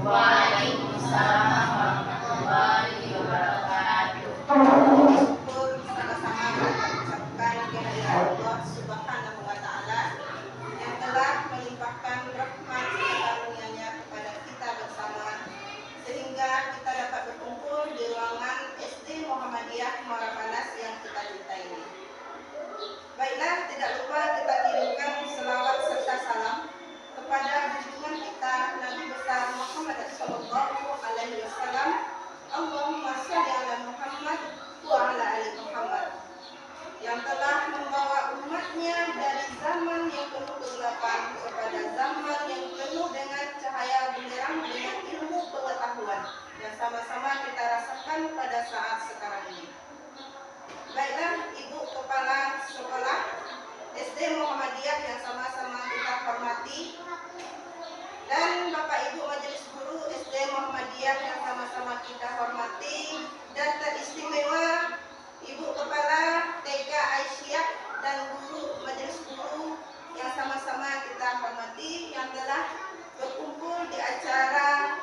Waalaikumsalam warahmatullahi wabarakatuh. Syukur sama-sama kita ucapkan kehadiran Allah Subhanahu wa Ta'ala yang telah melimpahkan rahmat dan karunia-Nya kepada kita bersama, sehingga kita dapat berkumpul di ruangan SD Muhammadiyah Muara Panas yang kita cintai ini. Baiklah, tidak lupa kita kirimkan selawat serta salam kepada junjungan kita Nabi besar Muhammad sallallahu alaihi wasallam. Allahumma shalli ala Muhammad wa ala ali Muhammad, yang telah membawa umatnya dari zaman yang penuh kegelapan kepada zaman yang penuh dengan cahaya benderang dengan ilmu pengetahuan yang sama-sama kita rasakan pada saat sekarang ini. Baiklah, Ibu Kepala Sekolah SD Muhammadiyah yang sama-sama kita hormati, dan Bapak Ibu Majelis Guru SD Muhammadiyah yang sama-sama kita hormati, dan teristimewa Ibu Kepala TK Aisyah dan Guru Majelis Guru yang sama-sama kita hormati, yang telah berkumpul di acara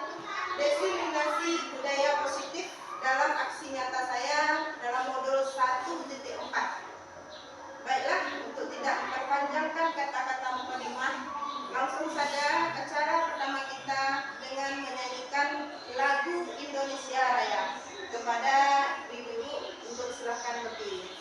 Diseminasi Budaya Positif dalam aksi nyata saya dalam modul 1.4. Baiklah, untuk tidak memperpanjangkan kata-kata mukadimah, langsung saja acara pertama kita dengan menyanyikan lagu Indonesia Raya. Kepada ibu-ibu untuk silakan berdiri.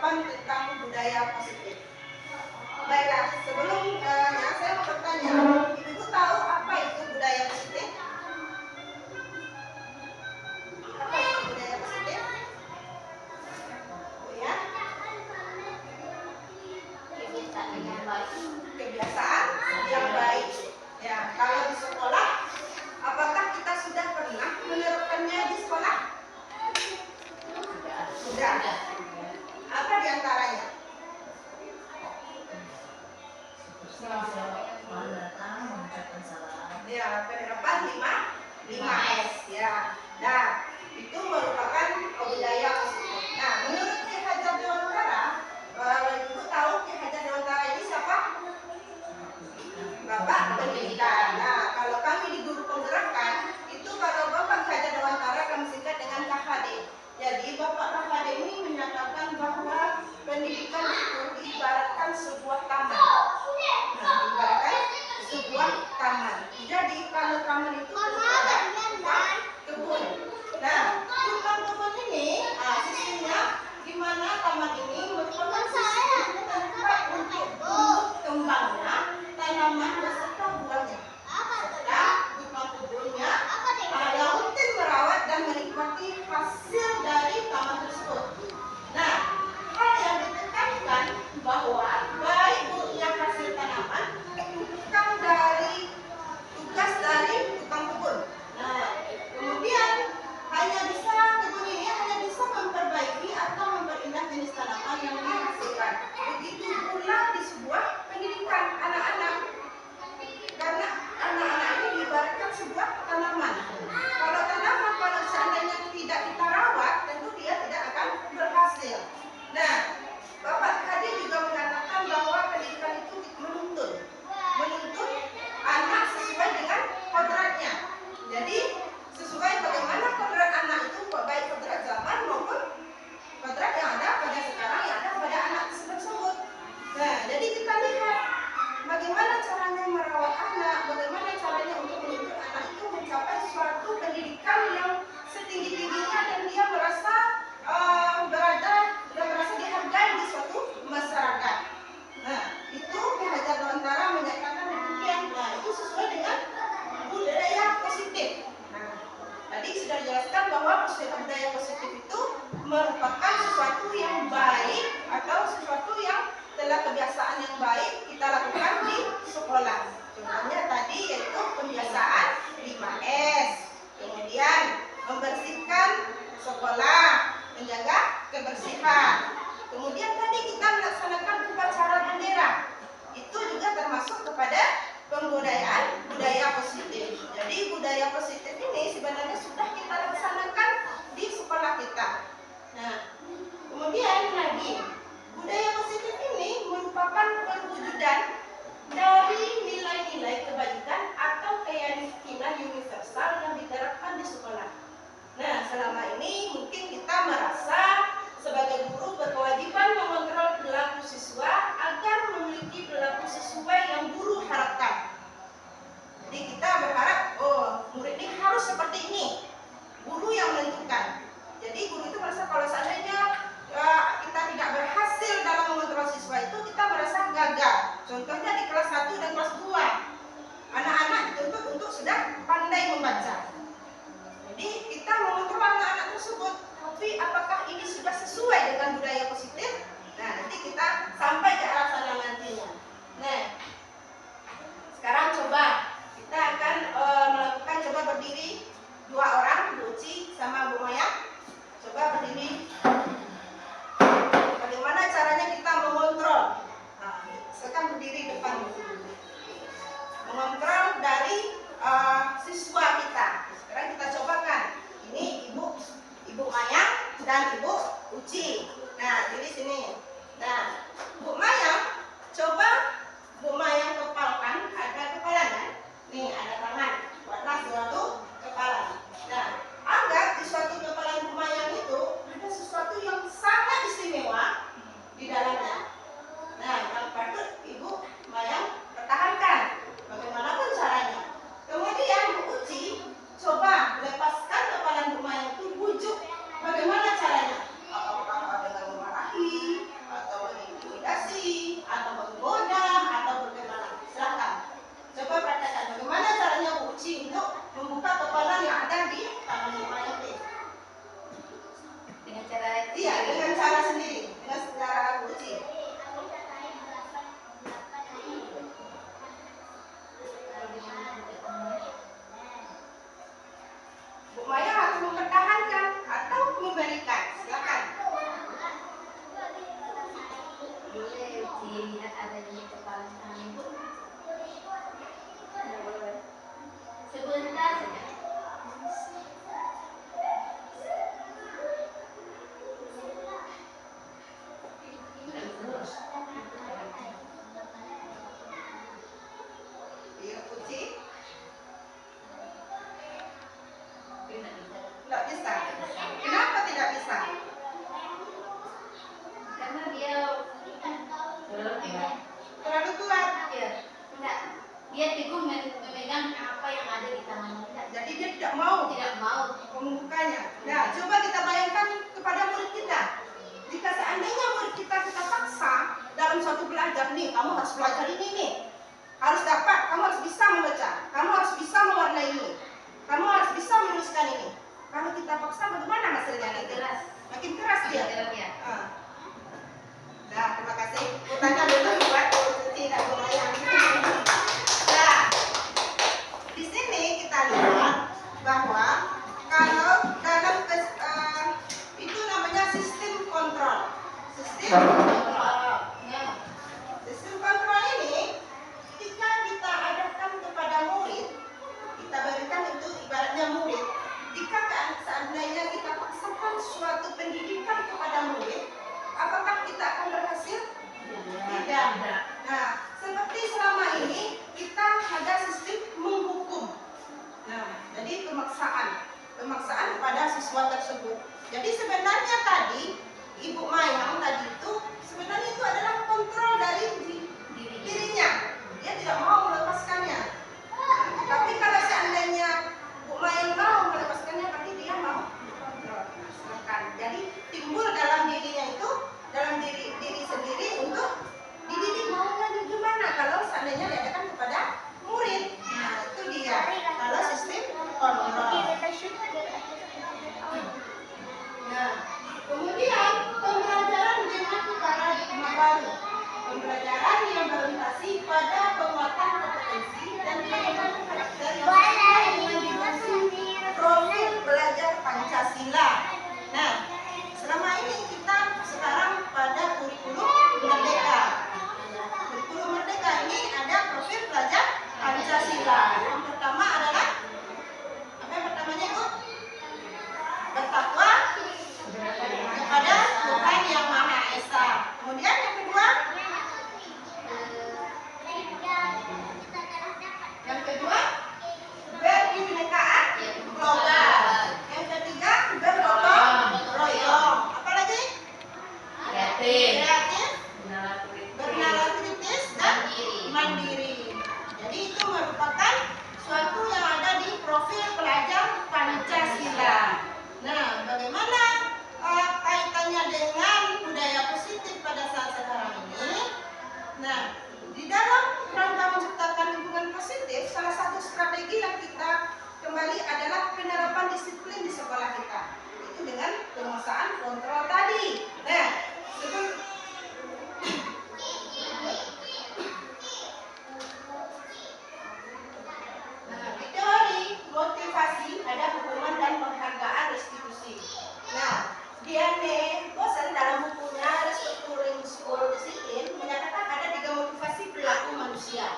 Tentang budaya positif. Baiklah, sebelumnya saya mau bertanya, ibu tahu apa itu budaya positif? Apa itu budaya positif? Oh ya? Kebiasaan yang baik. Ya, kalau di sekolah, apakah kita sudah pernah menerapkannya di sekolah? Sudah. Apa diantaranya? Ya, penerapan 5S ya. Nah, itu merupakan budaya positif. Nah, menurut Ki Hajar Dewantara, ibu tahu Ki Hajar Dewantara ini siapa? Bapak Pendidikan. Nah, kalau kami di Guru Penggerakan itu kalau tanaman beserta buahnya. Serta tukang kebunnya yang rutin merawat dan menikmati hasil dari taman tersebut. Nah, hal yang ditekankan bahwa baik buruknya hasil tanaman tugas dari tukang kebun. Nah, kemudian kebun ini hanya bisa memperbaiki atau memperindah jenis tanaman yang dihasilkan. Begitu pula di sebuah pendidikan anak-anak, karena anak-anak ini diibaratkan sebuah tanaman. Kalau tanaman kalau seandainya tidak kita rawat, tentu dia tidak akan berhasil. Nah, Bapak tadi juga mengatakan bahwa pendidikan itu menuntun anak sesuai dengan kodratnya. Jadi sesuai bagaimana kodrat anak itu, baik kodrat zaman maupun kodrat yang ada pada sekarang, yang ada pada anak tersebut. Nah, jadi kita lihat bagaimana caranya merawat anak, bagaimana caranya untuk menuntun anak itu mencapai suatu pendidikan yang setinggi-tingginya dan dia merasa merasa dihargai di suatu masyarakat. Nah, itu Ki Hajar Dewantara menyatakan demikian. Nah, itu sesuai dengan budaya positif. Nah, tadi sudah dijelaskan bahwa budaya positif itu merupakan sesuatu yang baik atau sesuatu yang telah kebiasaan yang baik kita lakukan di sekolah. Contohnya tadi yaitu pembiasaan 5S, kemudian membersihkan sekolah, menjaga kebersihan. Kemudian tadi kita melaksanakan upacara bendera. Itu juga termasuk kepada pembudayaan budaya positif. Jadi budaya positif ini sebenarnya sudah kita laksanakan di sekolah kita. Nah, kemudian lagi budaya positif ini merupakan perwujudan dari nilai-nilai kebaikan atau keyakinan universal yang diterapkan di sekolah. Nah, selama ini mungkin kita merasa sebagai guru berkewajiban mengontrol perilaku siswa agar memiliki perilaku sesuai yang guru harapkan. Jadi kita berharap, murid ini harus seperti ini. Guru yang menentukan. Jadi guru itu merasa kalau seandainya kita tidak berhasil dalam mengontrol siswa itu, kita merasa gagal. Contohnya di kelas 1 dan kelas 2. Anak-anak dituntut untuk sudah pandai membaca. Jadi kita mengontrol anak-anak tersebut. Tapi apakah ini sudah sesuai dengan budaya positif? Nah, nanti kita sampai ke arah sana nantinya. Nah, sekarang coba kita akan melakukan, coba berdiri 2 orang, Bu Uci sama Bu Maya. Coba berdiri. Bagaimana caranya kita mengontrol? Nah, sekarang berdiri depan. Mengontrol dari siswa kita. Sekarang kita cobakan. Ini Ibu Maya dan Ibu Uci. Nah, di sini. Nah, Bu Maya, coba Bu Maya kepalkan. Ada kepala kan? Nih, ada tangan. Buatlah suatu kepala. Nah, anggap di suatu kepala Bu Maya itu ada sesuatu yang sangat istimewa di dalamnya. Nah, yang patut Ibu Maya pertahankan. Bagaimanapun caranya. Kemudian Bu Uci, coba lepaskan kepala Bu Maya itu, bujuk. Bagaimana caranya? Apakah dengan memarahi, atau mengintimidasi, atau menggoda, atau bagaimana? Silakan. Coba praktekkan bagaimana caranya Bu Uci untuk membuka kepala yang ada di tangan Bu Maya itu. Dengan cara dengan cara sendiri, dengan cara Bu Uci. Bu Maya harus mempertahankan atau memberikan. Silakan. boleh dilihat ada di kepala tangan Ibu. Sebentar saja. Iya, Uci. Tidak bisa. Tidak bisa. Kenapa tidak bisa? Karena dia Terlalu kuat. ya, enggak. Dia teguh memegang apa yang ada di tangannya. Jadi dia tidak mau membukanya. Nah, coba kita bayangkan kepada murid kita. Jika seandainya murid kita paksa dalam suatu belajar nih, kamu harus belajar ini nih. Harus dapat, kamu harus bisa membaca, kamu harus bisa mewarnai ini, kamu harus bisa menuliskan ini. Kalau kita paksa bagaimana hasilnya nanti? Makin keras dia. Nah, terima kasih. Tanya dulu buat tidak goyang. Nah, di sini kita lihat bahwa kalau dalam itu namanya sistem kontrol. Sistem kontrol. Sistem kontrol ini ketika kita adakan kepada murid, kita berikan itu ibaratnya murid. Jika seandainya kita paksakan suatu pendidikan kepada murid, apakah kita akan berhasil? Tidak. Nah, seperti selama ini kita ada sistem menghukum. Nah, jadi pemaksaan pada siswa tersebut. Jadi sebenarnya tadi Ibu Mayang tadi itu sebenarnya itu adalah kontrol dari dirinya. Dia tidak mau melepaskannya. Tapi kalau seandainya Bu Mayang mau melepaskannya, berarti dia mau kontrol. Jadi timbul dalam dirinya itu, dalam diri sendiri untuk dididik maunya gimana kalau seandainya diadakan kepada murid. Nah, itu dia kalau sistem kontrol. Nah, kemudian pembelajaran dengan paradigma baru. Pembelajaran yang berorientasi pada penguatan kompetensi dan pengembangan karakter yang sesuai dengan dimensi profil belajar Pancasila. Nah, selama ini kita sekarang pada kurikulum Merdeka. Kurikulum Merdeka ini ada profil belajar Pancasila. Yang pertama adalah apa yang pertamanya Ibu? Bertakwa kepada Tuhan Yang Maha Esa. Kemudian yang kedua, berkebinekaan global. Yang ketiga, bergotong royong. Apa lagi? Kreatif, bernalar kritis dan mandiri. Jadi itu merupakan suatu yang ada di profil pelajar Pancasila. Nah, bagaimana kaitannya dengan budaya positif pada saat sekarang ini? Nah, di dalam rangka menciptakan lingkungan positif, salah satu strategi yang kita kembali adalah penerapan disiplin di sekolah kita. Itu dengan penguasaan kontrol tadi. Nah, di teori motivasi ada hukuman dan penghargaan restitusi. Nah, Diane Bosan dalam bukunya Restructuring School Discipline menyatakan ada 3 motivasi perilaku manusia.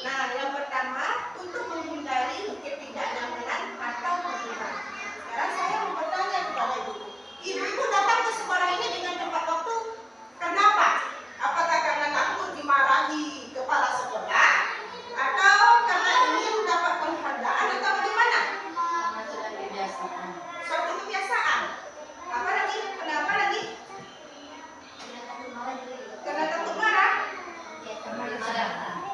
Nah, yang pertama untuk menghindari ketidaknyamanan atau kebutuhan. Sekarang saya mau bertanya kepada ibu datang ke sekolah ini dengan tepat waktu. Kenapa? Apakah karena takut dimarahi kepala sekolah, atau karena ingin mendapat penghargaan, atau bagaimana? Suatu kebiasaan. Apa lagi? Kenapa lagi? Karena takut marah?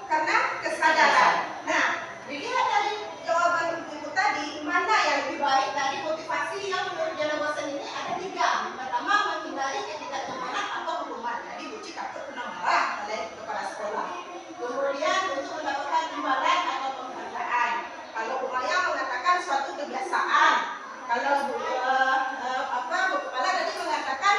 Karena kesadaran. Nah, dilihat dari jawaban ibu tadi, mana yang lebih baik dari motivasi yang menurut Diana Bosan ini ada 3. Pertama, menghindari ketidaknyamanan atau hukuman. Jadi Buci takut kena marah oleh kepala sekolah. Kemudian untuk mendapatkan imbalan atau penghargaan. Kalau Bu Maya mengatakan suatu kebiasaan. Kalau Bu Kepala tadi mengatakan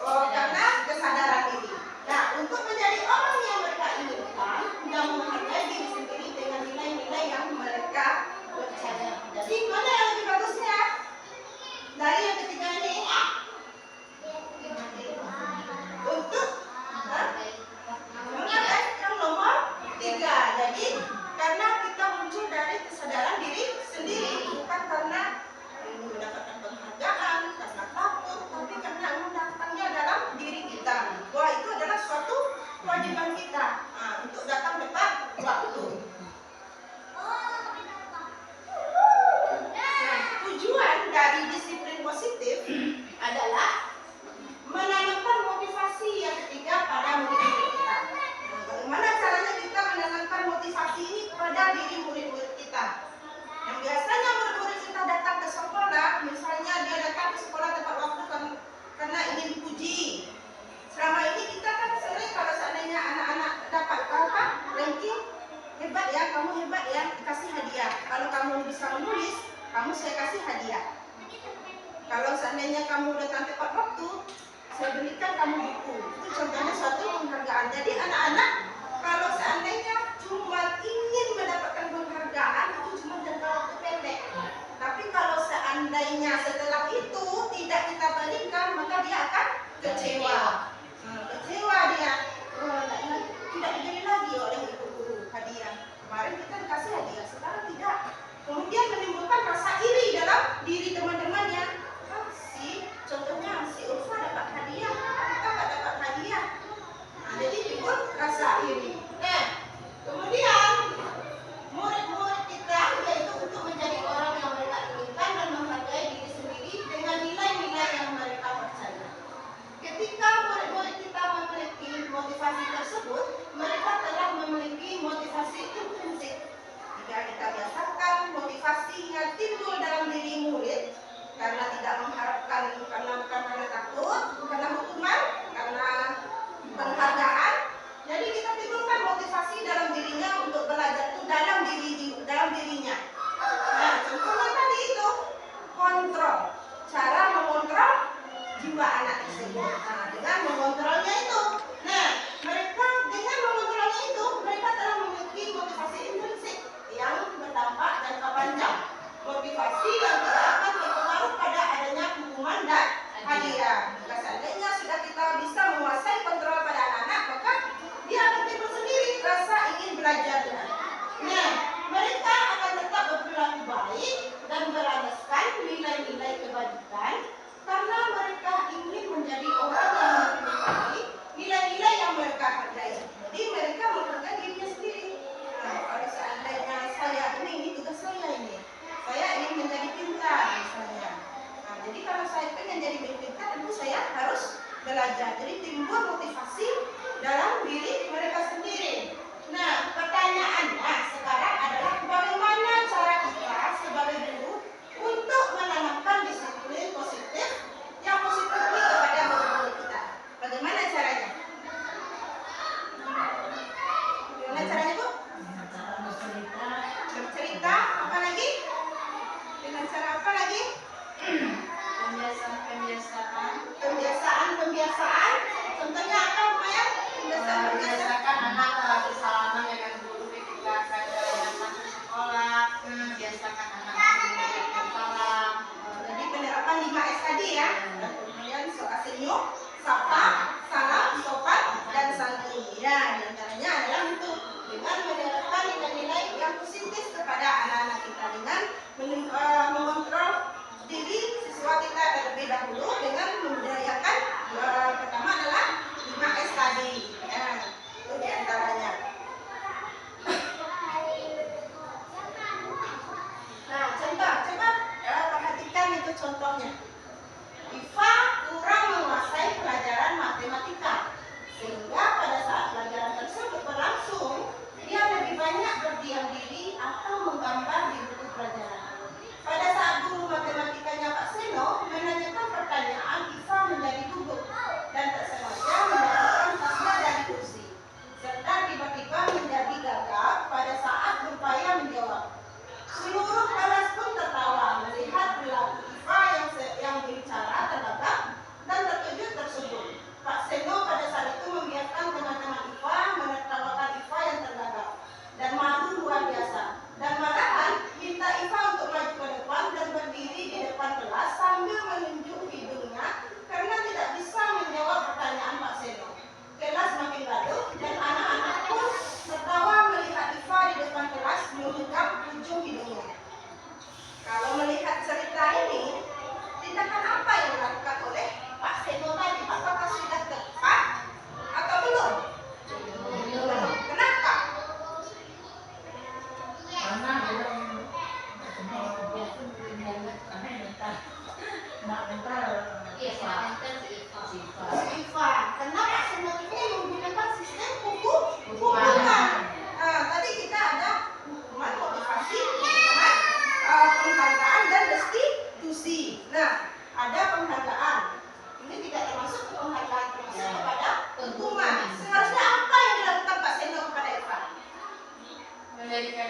karena kesadaran diri. Nah, untuk menjadi orang yang mereka inginkan dan menghargai diri sendiri dengan nilai-nilai yang mereka percaya. Jadi mana yang lebih bagusnya? Dari yang ketiga ini untuk mengatakan yang nomor 3. Jadi karena kita muncul dari kesadaran diri sendiri, bukan karena mendapatkan penghargaan, karena takut, tapi karena mendapatkannya dalam diri kita. Wah, itu adalah suatu kewajiban kita untuk datang tepat waktu. Nah, tujuan dari disiplin positif adalah menanamkan motivasi yang ketiga pada murid-murid kita. Nah, bagaimana caranya kita menanamkan motivasi ini pada diri murid-murid kita? Yang biasanya murid-murid kita datang ke sekolah, misalnya dia datang ke sekolah tepat waktu karena ingin dipuji. Selama ini kita kan sering kalau seandainya anak-anak dapat ranking hebat ya, kamu hebat ya, dikasih hadiah. Kalau kamu bisa menulis, kamu saya kasih hadiah. Kalau seandainya kamu datang tepat waktu, saya berikan kamu buku. Itu contohnya suatu penghargaan. Jadi anak-anak, kalau seandainya cuma ingin mendapatkan penghargaan, itu cuma jangka waktu pendek. Tapi kalau seandainya setelah itu tidak kita berikan, maka dia akan kecewa. Kecewa dia. Tidak diberi lagi oleh ibu guru hadiah. Kemarin kita dikasih hadiah, sekarang tidak. Kemudian menimbulkan rasa iri dalam diri teman-temannya. Contohnya si Ulfa dapat hadiah, kita nggak dapat hadiah. Nah, jadi timbul rasa iri. Nah, kemudian murid-murid kita yaitu untuk menjadi orang yang mereka inginkan dan menghargai diri sendiri dengan nilai-nilai yang mereka percaya. Ketika murid-murid kita memiliki motivasi tersebut, mereka telah memiliki motivasi intrinsik. Jika kita biasakan motivasinya timbul dalam diri murid, karena tidak mengharapkan, karena bukan karena takut, karena hukuman, karena penghargaan. Jadi kita timbulkan motivasi dalam dirinya untuk belajar itu dalam dirinya. Nah, contohnya tadi itu kontrol, cara mengontrol jiwa anak tersebut. Nah, dengan mengontrolnya itu, mereka dengan mengontrolnya itu, mereka telah memiliki motivasi intrinsik yang berdampak jangka panjang. Motivasi yang tidak akan berpengaruh pada adanya hukuman dan hadiah. Jika seandainya sudah kita bisa menguasai kontrol pada anak-anak, maka dia akan timbul sendiri rasa ingin belajar. Nah, mereka akan tetap berperilaku baik dan berlandaskan nilai-nilai kebajikan karena mereka ingin menjadi orang yang lebih baik, nilai-nilai yang mereka hargai. Jadi mereka menghargai dirinya sendiri. Nah, kalau seandainya saya ini tugas saya ini. Saya ingin menjadi pintar misalnya. Nah, jadi kalau saya ingin jadi pintar, tentu saya harus belajar. Jadi timbul motivasi dalam diri mereka sendiri. Nah, pertanyaannya sekarang adalah bagaimana cara kita sebagai guru untuk menanamkan disiplin positif yang positif ini kepada murid-murid kita. Bagaimana caranya? Bagaimana caranya, Bu? Bercerita, apa lagi? Dengan cara apa lagi? Pembiasaan. Contohnya apa, Maya? Membiasakan anak bersalaman dengan guru ketika datang ke sekolah. Membiasakan anak mengucapkan salam. Jadi penerapan 5S tadi ya. Dan kemudian soal senyum, sapa, salam, sopan, dan santun. Ya, diantaranya adalah untuk dengan menerapkan nilai-nilai yang positif kepada anak-anak kita dengan mengontrol diri siswa kita terlebih dahulu dengan membudayakan pertama adalah 5S tadi. Ya, itu diantaranya. Nah, contoh, coba perhatikan itu contohnya. Iva kurang menguasai pelajaran matematika, sehingga pada saat pelajaran tersebut berlangsung, dia lebih banyak berdiam diri atau menggambar di buku pelajaran. Pada saat guru matematikanya Pak Seno menanyakan pertanyaan, Iva menjadi gugup dan tak sengaja menjatuhkan tasnya dari kursi, serta tiba-tiba menjadi gagap pada saat berupaya menjawab. Seluruh kelas pun tertawa melihat perilaku Iva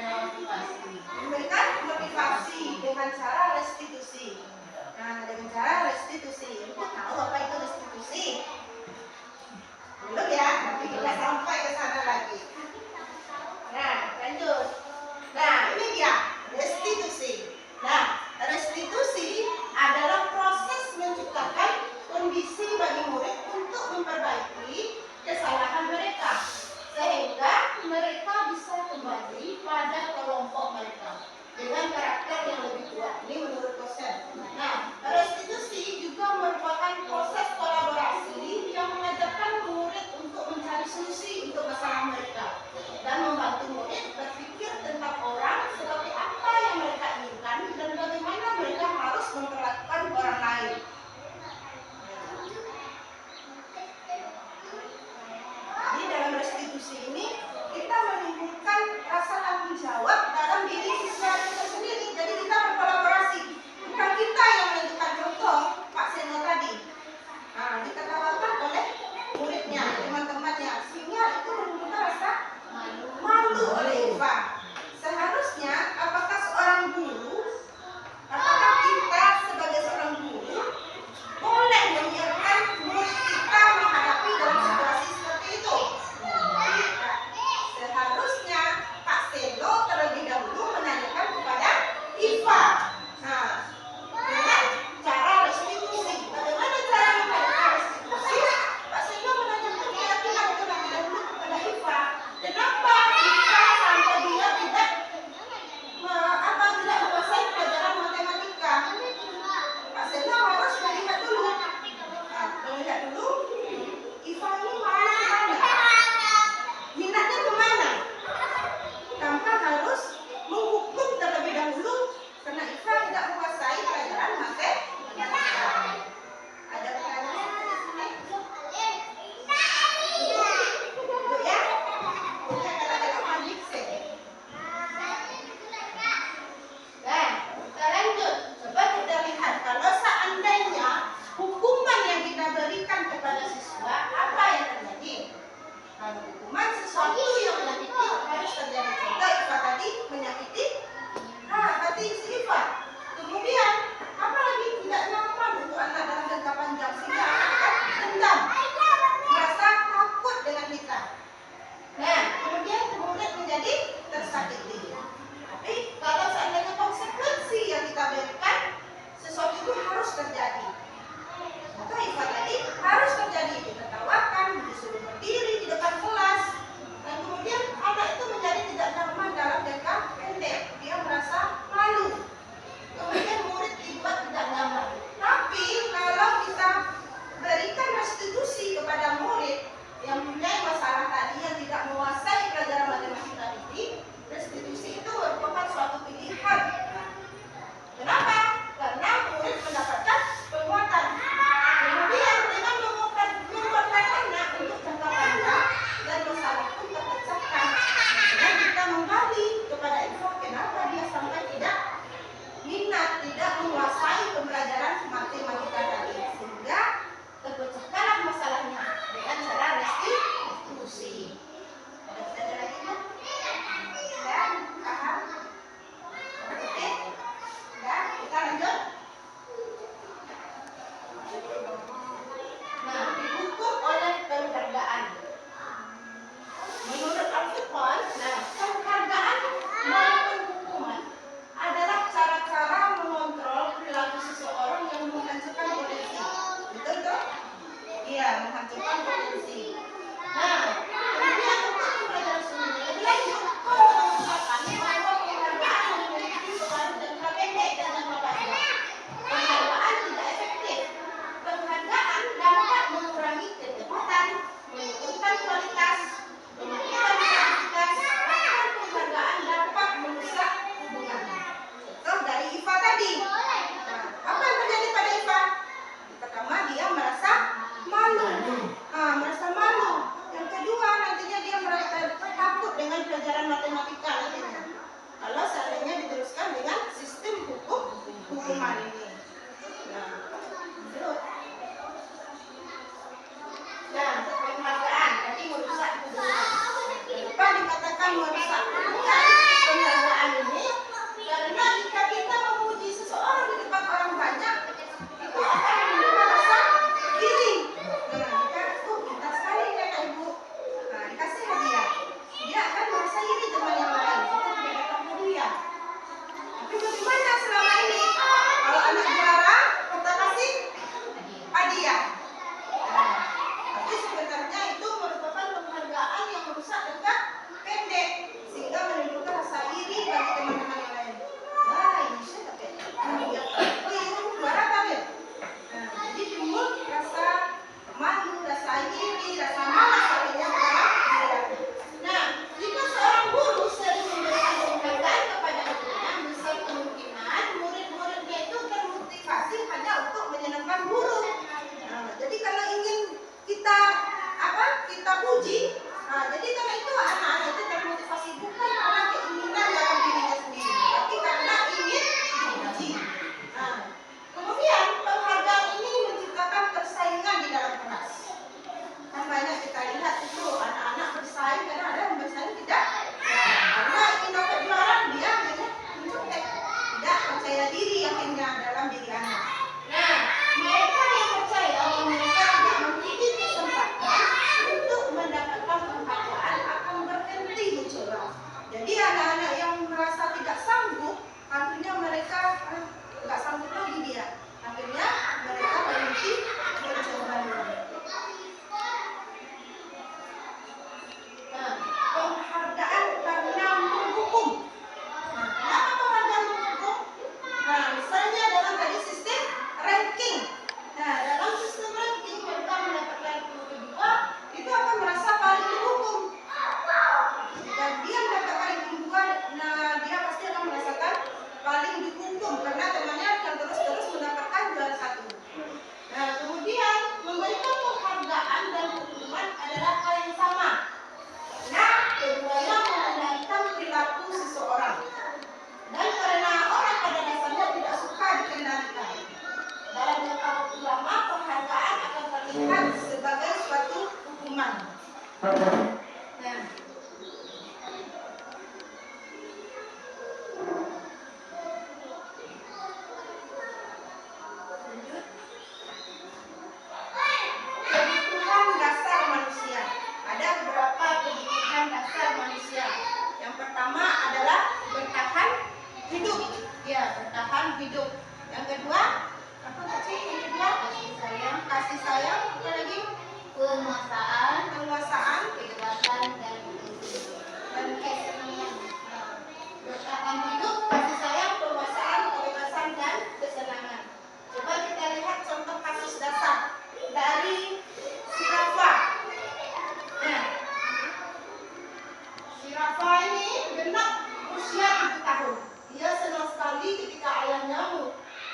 motivasi. Memberikan motivasi dengan cara restitusi. Nah, dengan cara restitusi. Kita tahu apa itu restitusi? Belum ya? Tapi kita sampai ke sana lagi. Nah, lanjut. Nah, ini dia restitusi. Nah, restitusi adalah proses menciptakan kondisi bagi murid untuk memperbaiki kesalahan mereka sehingga mereka bisa kembali pada kelompok mereka dengan karakter yang lebih kuat. Ini menurut dosen. Nah, restitusi juga merupakan proses kolaborasi yang mengajarkan murid untuk mencari solusi untuk masalah mereka dan membantu murid berpikir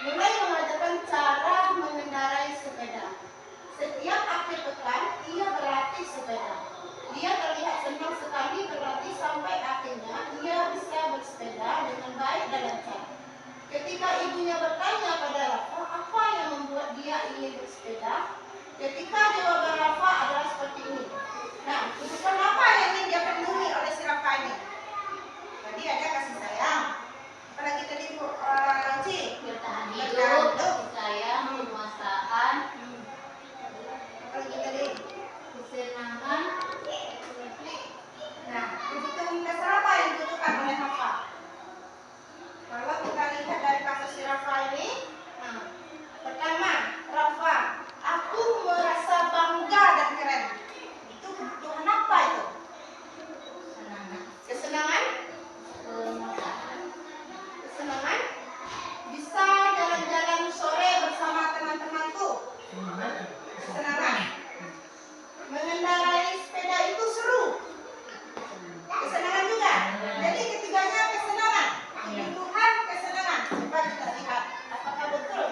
mulai mengajarkan cara mengendarai sepeda. Setiap akhir pekan, ia berlatih sepeda. Dia terlihat senang sekali berlatih sampai akhirnya ia bisa bersepeda dengan baik dan lancar. Ketika ibunya bertanya pada Rafa apa yang membuat dia ingin bersepeda, ketika jawaban Rafa adalah seperti ini. Nah, kebutuhan apa yang ingin dia penuhi oleh si Rafa ini? Tadi ada kasih sayang. Apalagi tadi Ci? Bertahan hidup, kasih sayang, penguasaan, Apalagi tadi? kesenangan. Nah, kebutuhan dasar apa yang dibutuhkan oleh Rafa? Kalau kita lihat dari kasus si Rafa ini, pertama, Rafa, aku merasa bangga dan keren. Itu kebutuhan apa itu? Kesenangan? Kesenangan? Bisa jalan-jalan sore bersama teman-temanku. Kesenangan? Mengendarai sepeda itu seru. Kesenangan juga. Jadi ketiganya kesenangan. Kebutuhan kesenangan. Coba kita lihat apakah betul.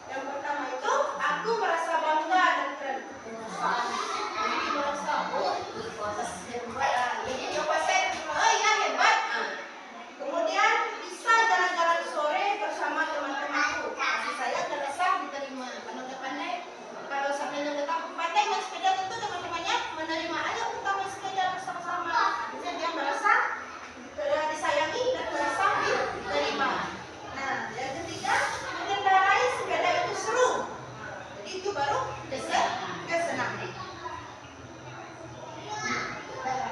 Yang pertama itu aku merasa bangga dan keren. Jadi merasa hebat. Kemudian bisa jalan-jalan sore bersama teman-temanku. Kasih saya merasa diterima. Pandai kalau sampai tetap pandai main sepeda tentu teman-temannya menerima. Ayo kita main sepeda bersama-sama. Jadi dia merasa disayangi dan merasa diterima. Nah, yang ketiga mengendarai sepeda itu seru. Jadi itu baru kesenangan.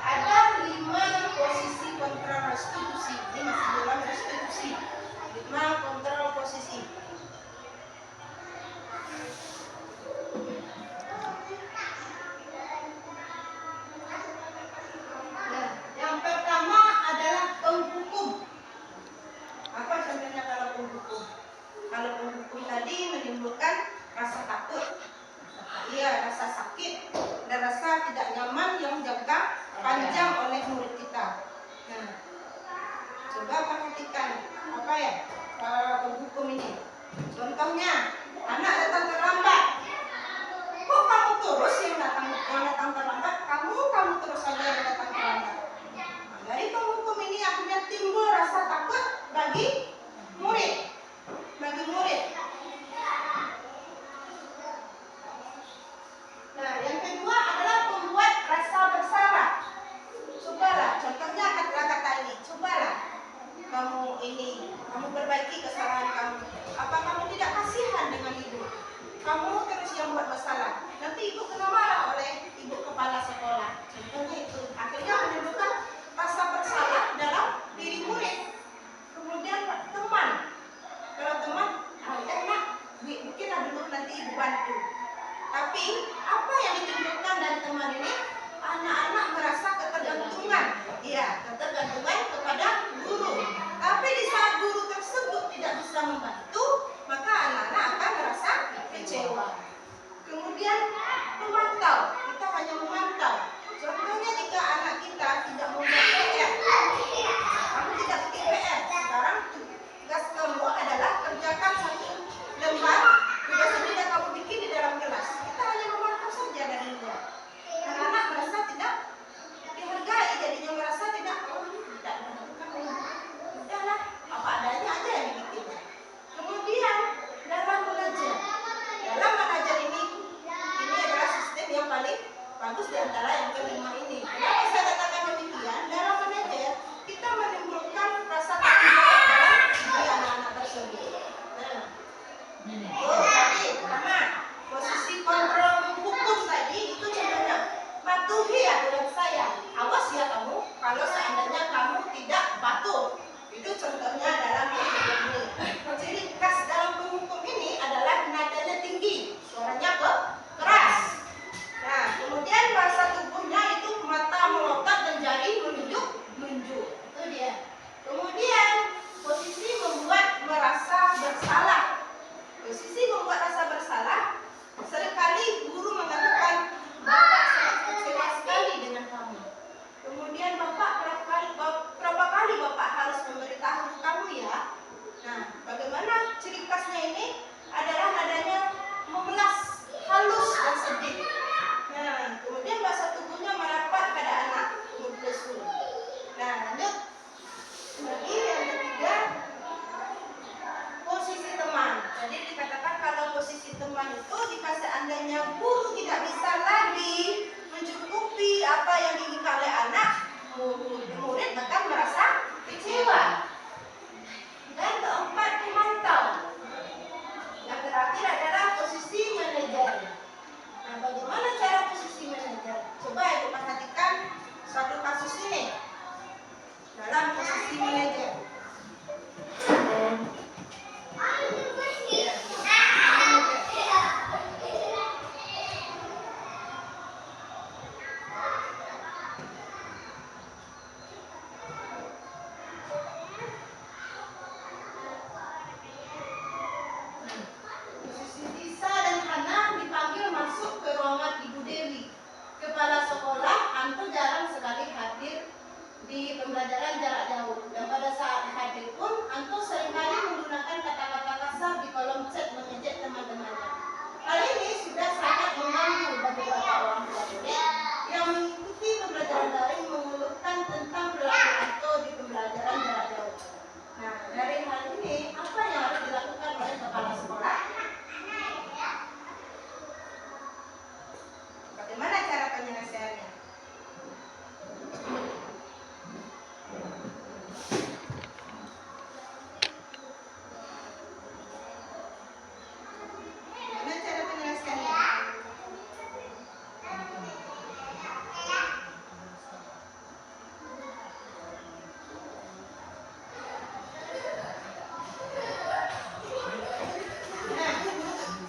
Ada 5 posisi kontrol restitusi. Ini masih dalam restitusi. 5 kontrol posisi. Nah, yang pertama adalah penghukum. Apa contohnya kalau penghukum? Kalau penghukum tadi menimbulkan rasa takut, rasa sakit, dan rasa tidak nyaman yang jangka panjang oleh murid kita. Nah, coba perhatikan apa ya penghukum ini. Contohnya, anak datang terlambat. Kok kamu terus yang datang terlambat? Kamu terus saja yang datang terlambat. Nah, dari penghukum ini akhirnya timbul rasa takut bagi murid. Nah, yang kedua adalah membuat rasa bersalah. Cobalah, contohnya kata-kata ini. Cobalah kamu perbaiki kesalahan kamu. Apa kamu tidak kasihan dengan ibu? Kamu terus yang buat masalah. Nanti ibu kena marah oleh ibu kepala sekolah. Contohnya itu. Akhirnya menimbulkan rasa bersalah dalam diri murid. Kemudian teman. Kalau teman, nak, bikinlah dulu nanti ibu bantu. Tapi apa yang ditimbulkan dari teman ini? Anak-anak merasa ketergantungan. Iya, ketergantungan kepada guru. Tapi di saat guru tersebut tidak bisa membantu, maka anak-anak akan merasa kecewa. Kemudian dalam posisi manajer. Posisi Tisa dan Hana dipanggil masuk ke ruangan Ibu Dewi. Kepala sekolah Anto jarang sekali hadir di pembelajaran jarak jauh, dan pada saat hadir pun Anto seringkali menggunakan kata-kata kasar di kolom chat mengejek teman-temannya. Hal ini sudah sangat mengganggu bagi beberapa orang tua murid yang mengikuti pembelajaran daring mengeluhkan tentang perilaku Anto di pembelajaran jarak jauh. Nah, dari hal ini apa yang harus dilakukan oleh kepala sekolah? Bagaimana cara penyelesaiannya? Bagaimana cara penyelesaiannya? Nah,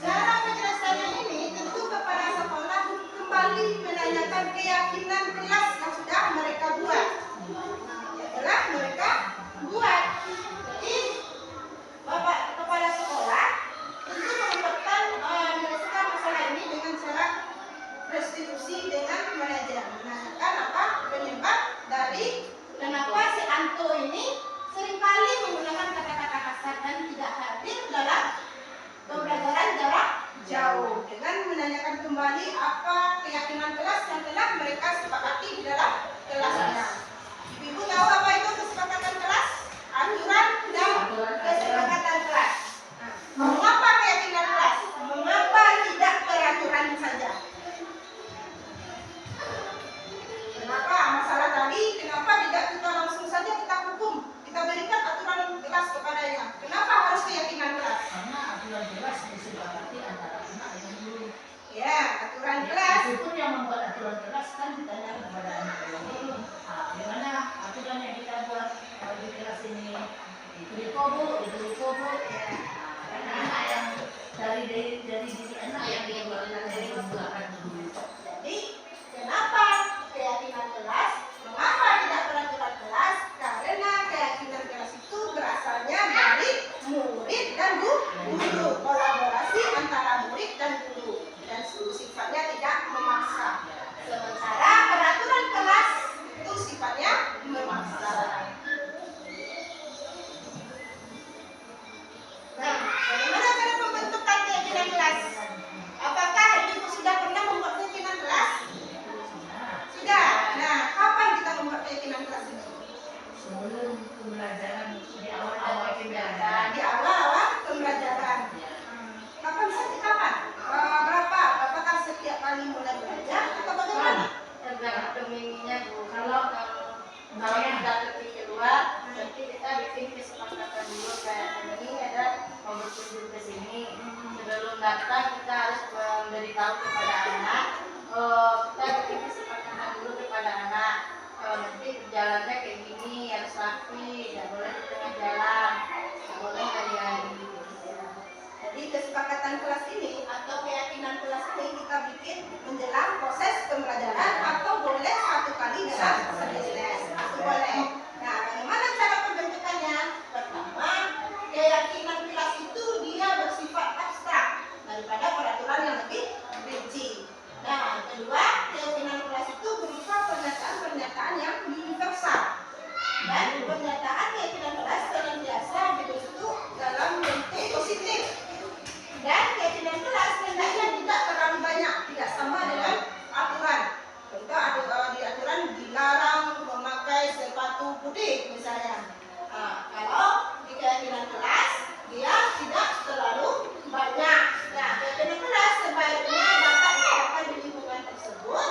cara penyelesaian ini tentu kepala sekolah kembali menanyakan keyakinan kelas yang sudah mereka buat. Yang telah mereka buat. Jadi, Bapak kepala sekolah tentu menyelesaikan masalah ini dengan cara restitusi dengan manajer. Menanyakan apa penyebab dari kenapa si Anto ini seringkali menggunakan kata-kata kasar dan tidak hadir dalam pembelajaran jarak jauh, dengan menanyakan kembali apa keyakinan kelas yang telah mereka sepakati di dalam kelasnya. Ibu tahu apa itu kesepakatan kelas? Aturan dan kesepakatan kelas. Nah, mengapa keyakinan kelas? Mengapa tidak peraturan saja? Kenapa masalah tadi? Kenapa tidak kita langsung saja kita hukum? Kita berikan aturan kelas kepadanya. Kenapa harus keyakinan kelas? Karena aturan kelas disepakati antara anak dengan guru. Ya, aturan kelas. Itu yang membuat aturan kelas kan ditanya kepada anak dan guru. Gimana aturan yang kita buat kalau di kelas ini? Itu dikobo, itu dikobo. Karena anak yang dari diri anak yang dia buatkan dari pembuatan guru. Jadi, kenapa keyakinan kelas? Mengapa tidak peraturan kelas? Karena keyakinan kelas itu berasalnya dari murid dan guru. Kolaborasi antara murid dan guru. Dan sifatnya tidak memaksa. Sementara peraturan kelas itu sifatnya memaksa. Nah, bagaimana cara pembentukan keyakinan kelas? Apakah ibu sudah pernah membuat keyakinan kelas? Sudah. Nah, kapan kita membuat keyakinan kelas ini? Sebelum pembelajaran di awal-awal pembelajaran. Di awal-awal pembelajaran. Kapan saja? Kapan? Berapa? Apakah setiap kali mulai belajar atau bagaimana? Tergantung ininya Bu. Kalau kita ketik kedua, nanti kita bikin kesepakatan dulu kayak ini ada mau berkunjung ke sini. Sebelum datang kita harus memberitahu kepada anak. Kita bikin kesepakatan dulu kepada anak. Kalau nanti jalannya kayak gini harus rapi, tidak boleh di tengah jalan, tidak boleh hari-hari. Jadi kesepakatan kelas ini atau keyakinan kelas ini kita bikin menjelang proses pembelajaran atau boleh satu kali dalam semester. Itu boleh. Nah, bagaimana cara pembentukannya? Pertama, keyakinan kelas itu dia bersifat abstrak daripada peraturan yang lebih rinci. Nah, kedua, keyakinan kelas itu berupa pernyataan-pernyataan yang universal. Dan pernyataan keyakinan kelas senantiasa dibentuk dalam bentuk positif. Dan keyakinan kelas hendaknya tidak terlalu banyak, tidak sama dengan aturan. Contoh di aturan dilarang memakai sepatu putih misalnya. Nah, kalau di keyakinan kelas dia tidak terlalu banyak. Nah, keyakinan kelas sebaiknya dapat diterapkan di lingkungan tersebut.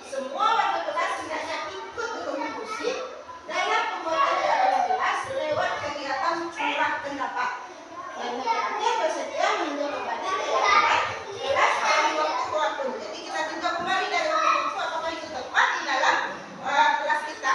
Semua warga kelas hendaknya ikut berkontribusi dalam pembuatan keyakinan kelas lewat kegiatan curah pendapat. Dan mereka bersedia meninjau kembali keyakinan kelas dari waktu ke waktu. Jadi kita tinjau kembali dari waktu ke waktu apakah itu tepat di dalam kelas kita.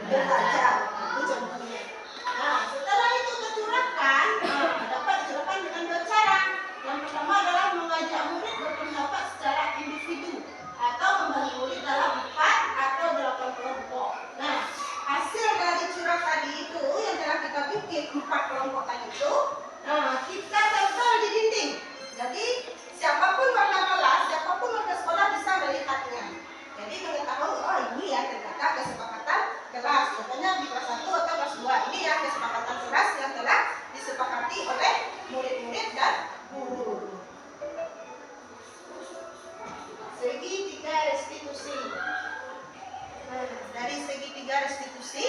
belajar. Itu contohnya. Nah, setelah itu kecurahkan, dapat dicurahkan dengan dua cara. Yang pertama adalah mengajak murid berpendapat secara individu atau membagi murid dalam 4 atau 8 kelompok. Nah, hasil dari curah tadi itu yang telah kita bikin 4 kelompok tadi itu, kita tempel di dinding. Jadi siapapun warga kelas, siapapun warga sekolah bisa melihatnya. Jadi mengetahui, oh ini ya ternyata kesepakatan kelas. Contohnya di kelas 1 atau kelas 2, ini ya kesepakatan kelas yang telah disepakati oleh murid-murid dan guru. Segitiga restitusi. Nah, dari segitiga restitusi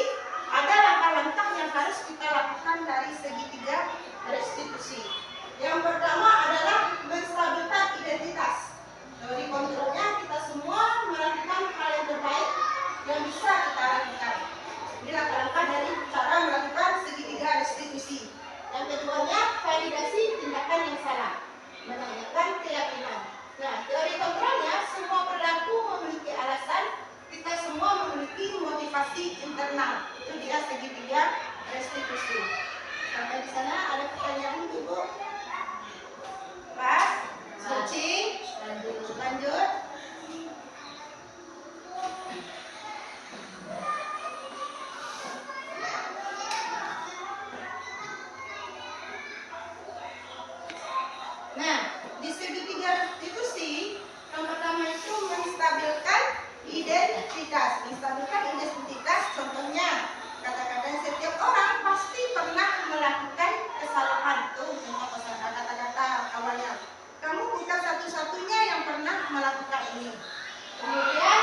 ada langkah-langkah yang harus kita lakukan dari segitiga restitusi. Yang pertama adalah menstabilkan identitas. Dari kontrolnya kita semua melakukan hal yang terbaik yang bisa kita lakukan. Ini langkah-langkah dari cara melakukan segitiga restitusi. Yang keduanya validasi tindakan yang salah, menanyakan keyakinan. Nah, teori kontrolnya semua perilaku memiliki alasan, kita semua memiliki motivasi internal. Itu dia segitiga restitusi. Sampai di sana ada pertanyaan, Ibu? Pas? Searching? Lanjut. Nah, di segitiga restitusi, yang pertama itu menstabilkan identitas. Menstabilkan identitas, contohnya kata-kata setiap orang pasti pernah melakukan kesalahan. Tuh, semua kata-kata awalnya. Kamu bukan satu-satunya yang pernah melakukan ini. Kemudian,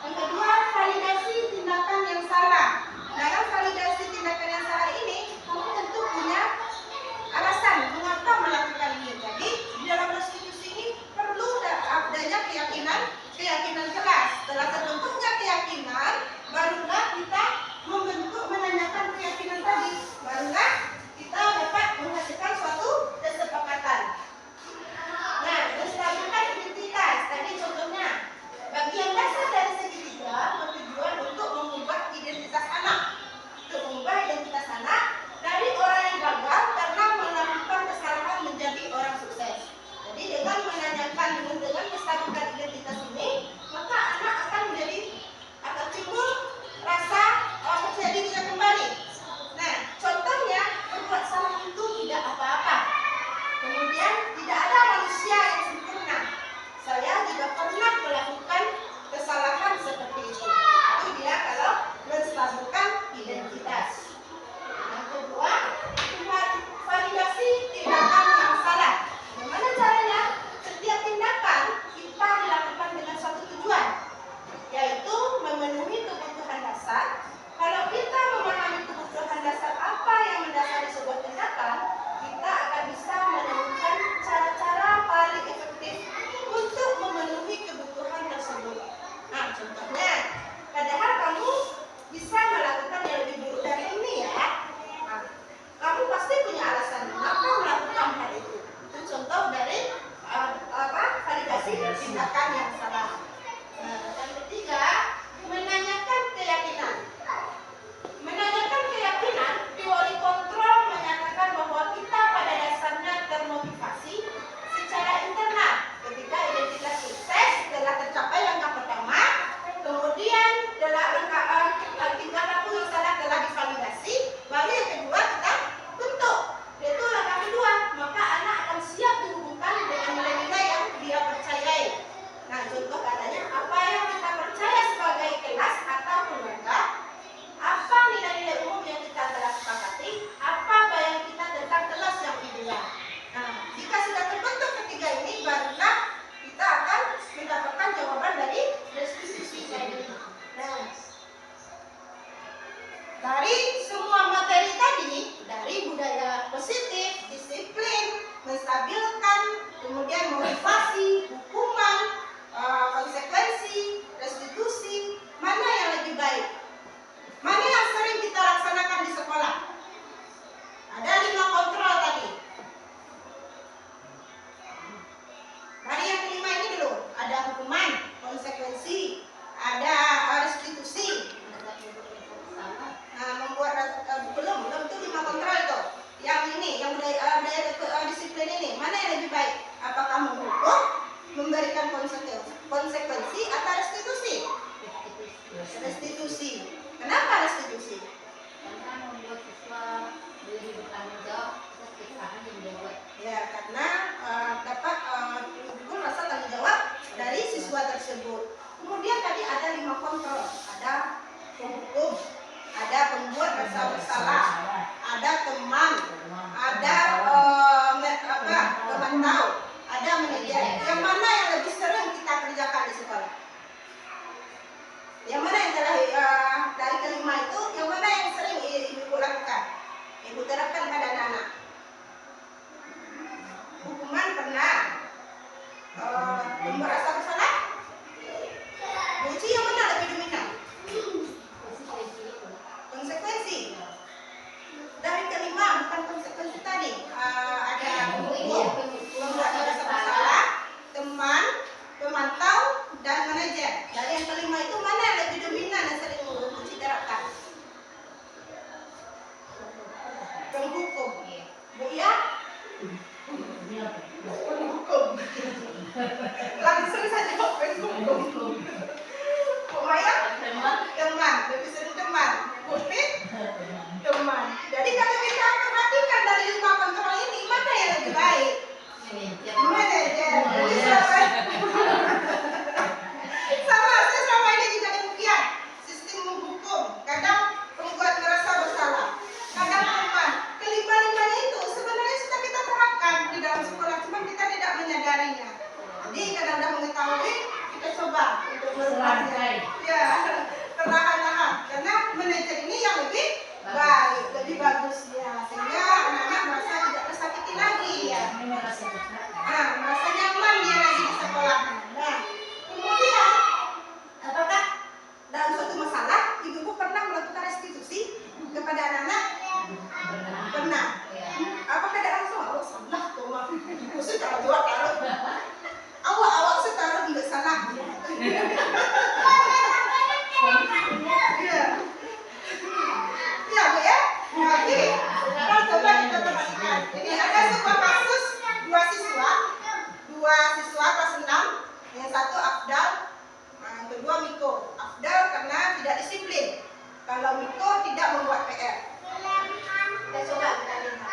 yang kedua, validasi tindakan yang salah. Dalam validasi tindakan yang salah ini, kamu tentu punya alasan mengapa melakukan ini. Jadi di dalam restitusi ini perlu adanya keyakinan kelas. Setelah terbentuknya keyakinan, barulah kita menanyakan keyakinan tadi. Barulah kita dapat menghasilkan suatu kesepakatan. Nah, menstabilkan identitas. Tadi contohnya, bagian dasar dari segitiga bertujuan untuk mengubah identitas anak. Untuk mengubah identitas anak dari orang yang gagal karena melakukan kesalahan menjadi orang sukses. Jadi dengan menanyakan, dengan menstabilkan identitas ini, maka anak akan timbul rasa percaya dirinya kembali. Nah, contohnya berbuat salah itu tidak apa-apa. Kemudian tidak ada manusia yang sempurna. Saya juga pernah melakukan kesalahan seperti itu. Itu dia kalau menstabilkan identitas. Yang kedua, validasi tindakan yang salah. Bagaimana caranya? Setiap tindakan kita dilakukan dengan suatu tujuan, yaitu memenuhi kebutuhan dasar. Kalau kita memahami kebutuhan dasar apa yang mendasari sebuah tindakan, kita akan bisa menemukan cara-cara paling efektif untuk memenuhi kebutuhan tersebut. Nah, contohnya, padahal kamu bisa melakukan yang lebih buruk dari ini ya. Nah, kamu pasti punya alasan mengapa melakukan hal itu. Itu contoh dari validasi tindakan yang salah. Nah, yang ketiga, menanyakan keyakinan. Menanyakan keyakinan, teori kontrol menyatakan bahwa kita pada dasarnya termotivasi secara internal ketika identitas sukses telah tercapai langkah pertama, kemudian tingkah laku yang salah telah divalidasi, baru yang kedua kita bentuk, yaitu langkah kedua, maka anak akan siap dihubungkan dengan nilai-nilai yang dia percayai. Nah, contoh katanya, apa yang kita percaya sebagai kelas atau keluarga, apa nilai-nilai umum yang kita telah sepakati, apa bayang kita tentang kelas yang ideal. Nah, jika sudah terbentuk ketiga ini, barulah kita akan mendapatkan jawaban dari restitusi tadi. Nah, dari semua materi tadi, dari budaya positif, disiplin, menstabilkan, kemudian motivasi, hukuman, konsekuensi, restitusi, mana yang lebih baik? Mana yang sering kita laksanakan di sekolah? Ada 5 kontrol tadi. Dari yang kelima ini dulu, ada hukuman, konsekuensi, ada restitusi. bersalah, ada teman, ada pemantau, ada manajer. Yang mana yang lebih sering kita kerjakan di sekolah? Yang mana yang dari kelima itu, yang mana yang sering ibu lakukan? Ibu terapkan pada anak-anak. Hukuman pernah. Merasa bersalah? Benci yang mana lebih dominan? Konsekuensi. Dari kelima bukan konsekuensi tadi. Ada hukum, membuat merasa bersalah, teman, pemantau, dan manajer. Dari yang kelima itu mana yang lebih dominan yang sering diterapkan? Penghukum. Bu ya? Penghukum. Langsung saja penghukum. Bu Maya? Teman. Lebih sering teman. Bu Fit? Teman. Jadi kalau kita perhatikan dari 5 kontrol ini, mana yang lebih baik? Manajer. Jadi sama, saya selama ini juga demikian. Sistem menghukum, kadang membuat merasa bersalah, kadang teman. Kelima-limanya itu sebenarnya sudah kita terapkan di dalam sekolah, cuma kita tidak menyadarinya. Jadi karena sudah mengetahui, kita coba untuk merubahnya. Ya, perlahan-lahan. Karena manajer ini yang lebih baik, lebih bagus ya, sehingga anak-anak merasa tidak tersakiti lagi ya. Merasa nyaman dia lagi di sekolah. Nah, kemudian apakah dalam suatu masalah ibu pernah melakukan restitusi kepada anak-anak? Pernah. Apakah ada langsung awak salah tuh mah? Ibu secara dua taruh. Awak secara tidak salah. Iya Bu ya. Jadi kalau coba kita perhatikan. Ini ada sebuah kasus dua siswa kelas 6, yang satu Afdal, yang kedua Miko. Afdal karena tidak disiplin. Kalau Miko tidak membuat PR. Kita coba kita lihat.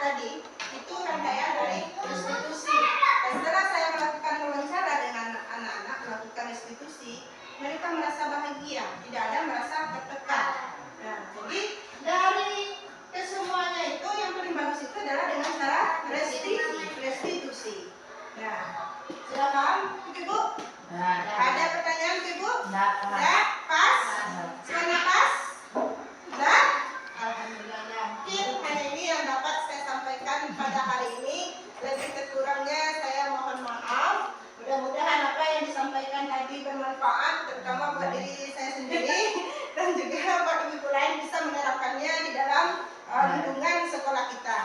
tadi itu rangkaian dari restitusi. Dan setelah saya melakukan wawancara dengan anak-anak melakukan restitusi, mereka merasa bahagia, tidak ada merasa tertekan. Nah, jadi dari kesemuanya itu yang paling bagus itu adalah dengan cara restitusi. Nah, sudah paham, Ibu? Nah, Ada pertanyaan, Ibu? enggak. Enggak? Pas? Semuanya pas? Enggak? Alhamdulillah. Mungkin hanya ini yang dapat saya sampaikan pada hari ini. Lebih kekurangnya saya mohon maaf. Mudah-mudahan apa yang disampaikan tadi bermanfaat, terutama buat diri saya sendiri dan juga buat ibu lain bisa menerapkannya di dalam lingkungan sekolah kita.